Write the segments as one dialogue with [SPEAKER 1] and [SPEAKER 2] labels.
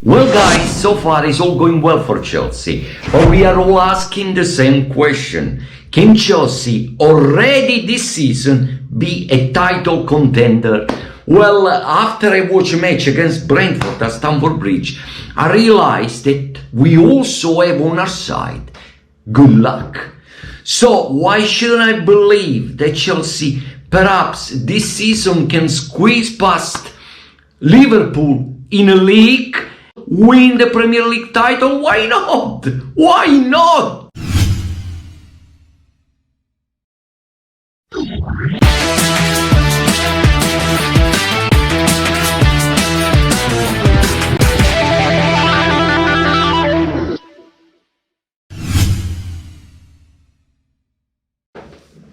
[SPEAKER 1] Well guys, so far it's all going well for Chelsea, but we are all asking the same question. Can Chelsea already this season be a title contender? Well, after I watched a match against Brentford at Stamford Bridge, I realized that we also have on our side good luck. So why shouldn't I believe that Chelsea perhaps this season can squeeze past Liverpool in a league, win the Premier League title? Why not? Why not?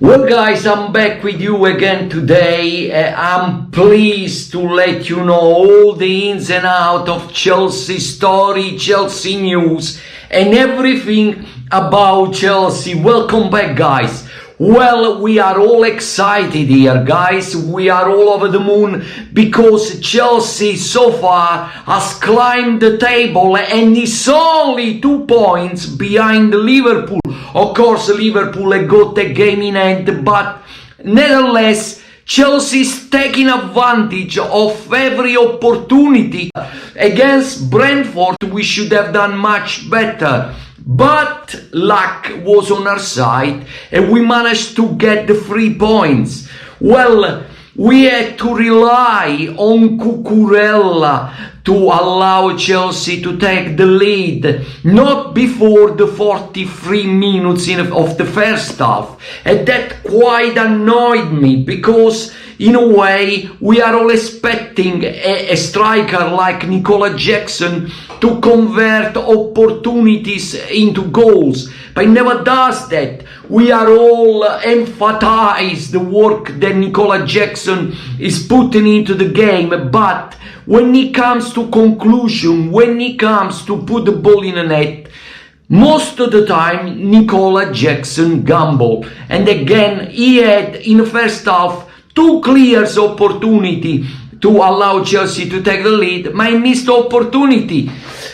[SPEAKER 1] Well guys, I'm back with you again today. I'm pleased to let you know all the ins and outs of Chelsea story, Chelsea news and everything about Chelsea. Welcome back guys. Well, we are all excited here guys. We are all over the moon because Chelsea so far has climbed the table and is only 2 points behind Liverpool. Of course, Liverpool got the game in hand, but nevertheless, Chelsea is taking advantage of every opportunity. Against Brentford, we should have done much better. But luck was on our side and we managed to get the 3 points. Well, we had to rely on Cucurella to allow Chelsea to take the lead, not before the 43 minutes of the first half. And that quite annoyed me because in a way we are all expecting a striker like Nicola Jackson to convert opportunities into goals, but he never does that. We are all emphasize the work that Nicola Jackson is putting into the game, but when it comes to conclusion, when it comes to put the ball in the net, most of the time Nicola Jackson gambled. And again, he had in the first half 2 clear opportunity to allow Chelsea to take the lead, but he missed the opportunity.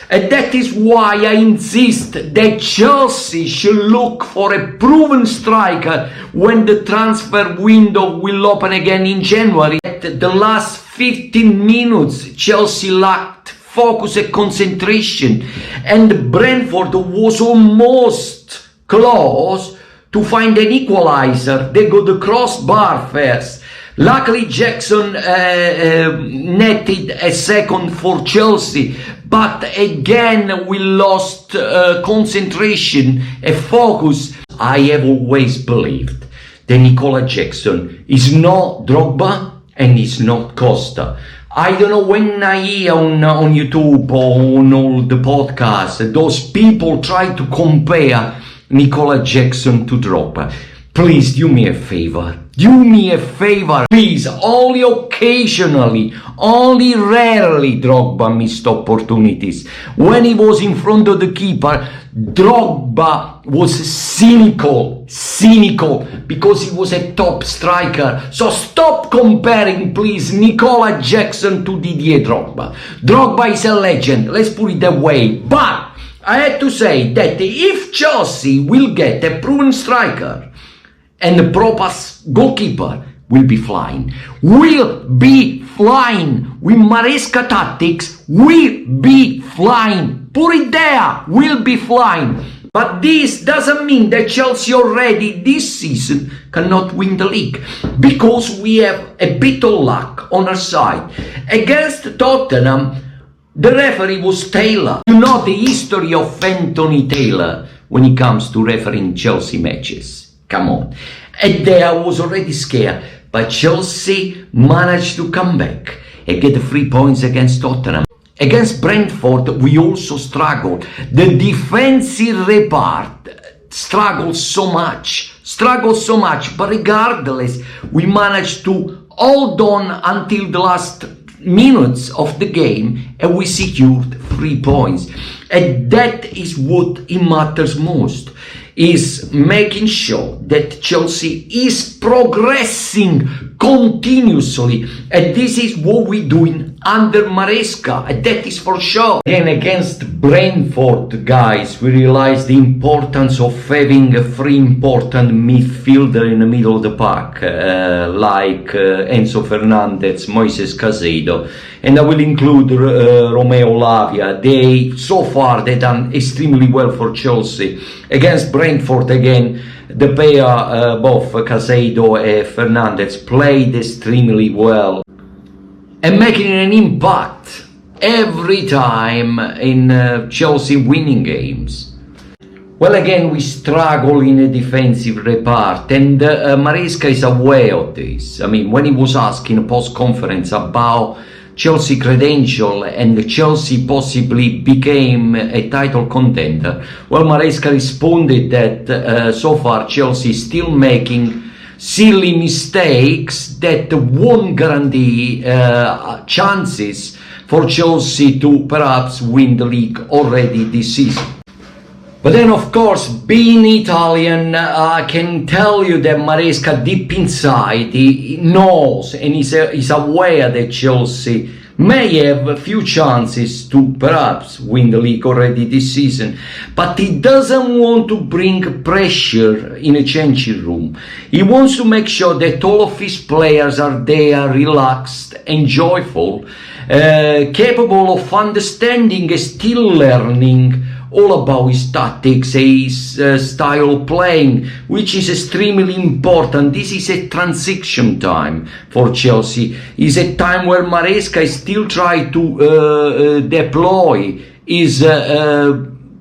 [SPEAKER 1] And that is why I insist that Chelsea should look for a proven striker when the transfer window will open again in January. At the last 15 minutes, Chelsea lacked focus and concentration, and Brentford was almost close to find an equalizer. They got the crossbar first. Luckily, Jackson netted a second for Chelsea, but again we lost concentration and focus. I have always believed that Nicola Jackson is not Drogba and is not Costa. I don't know, when I hear on YouTube or on all the podcasts, those people try to compare Nicola Jackson to Drogba. Please do me a favor. Do me a favor, please. Only occasionally, only rarely Drogba missed opportunities. When he was in front of the keeper, Drogba was cynical because he was a top striker. So stop comparing, please, Nicola Jackson to Didier Drogba. Drogba is a legend, let's put it that way. But I had to say that if Chelsea will get a proven striker, and the proper goalkeeper will be flying. Will be flying. With Maresca tactics, will be flying. Put it there, will be flying. But this doesn't mean that Chelsea already this season cannot win the league, because we have a bit of luck on our side. Against Tottenham, the referee was Taylor. You know the history of Anthony Taylor when it comes to refereeing Chelsea matches. Come on. And there I was already scared, but Chelsea managed to come back and get the 3 points against Tottenham. Against Brentford, we also struggled. The defensive part struggled so much, but regardless, we managed to hold on until the last minutes of the game and we secured 3 points. And that is what it matters most, is making sure that Chelsea is progressing continuously, and this is what we're doing under Maresca, that is for sure. Again, against Brentford, guys, we realized the importance of having a three important midfielder in the middle of the pack, like Enzo Fernandez, Moises Caicedo, and I will include Romeo Lavia. So far, they done extremely well for Chelsea. Against Brentford, again, the pair, both Caicedo and Fernandez, played extremely well and making an impact every time in Chelsea winning games. Well, again, we struggle in a defensive repart, and Maresca is aware of this. I mean, when he was asked in a post-conference about Chelsea credential and Chelsea possibly became a title contender, well, Maresca responded that so far Chelsea is still making silly mistakes that won't guarantee chances for Chelsea to perhaps win the league already this season. But then, of course, being Italian, I can tell you that Maresca deep inside, he knows and is aware that Chelsea may have a few chances to perhaps win the league already this season, but he doesn't want to bring pressure in a changing room. He wants to make sure that all of his players are there, relaxed and joyful, capable of understanding and still learning all about his tactics, his style of playing, which is extremely important. This is a transition time for Chelsea. It's a time where Maresca is still trying to deploy his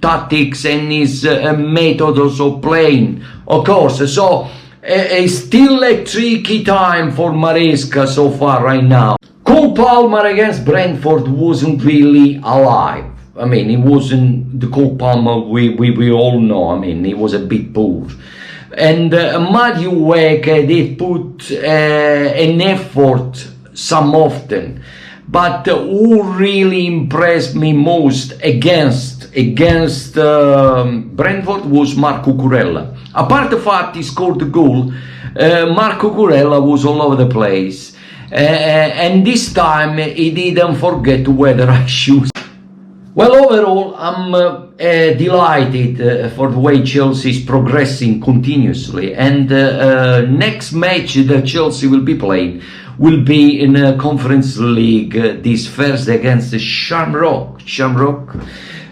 [SPEAKER 1] tactics and his methods of playing, of course. So it's still a tricky time for Maresca so far right now. Cole Palmer against Brentford wasn't really alive. I mean, he wasn't the Cole Palmer we all know. I mean, he was a bit poor. And Matthew Wake did put an effort some often. But who really impressed me most against Brentford was Marco Cucurella. Apart the fact he scored the goal, Marco Cucurella was all over the place. And this time he didn't forget to wear the right shoes. Well, overall, I'm delighted for the way Chelsea is progressing continuously. And next match that Chelsea will be playing will be in a Conference League this Thursday against Shamrock.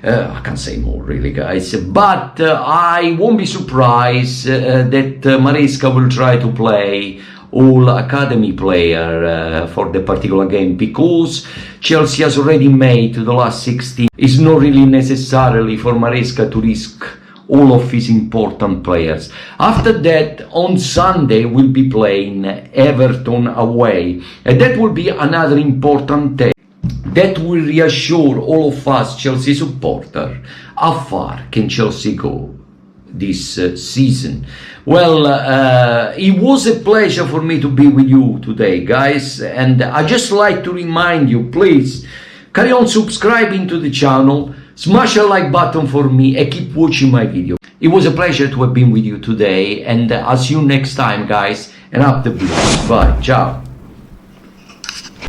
[SPEAKER 1] I can't say more, really, guys. But I won't be surprised that Maresca will try to play all academy player for the particular game, because Chelsea has already made the last 16. It's not really necessarily for Maresca to risk all of his important players. After that, on Sunday, we'll be playing Everton away, and that will be another important test that will reassure all of us Chelsea supporters how far can Chelsea go this season. Well, it was a pleasure for me to be with you today, guys, and I just like to remind you, please carry on subscribing to the channel, smash a like button for me, and keep watching my video. It was a pleasure to have been with you today, and I'll see you next time, guys, and up the video. Bye, ciao.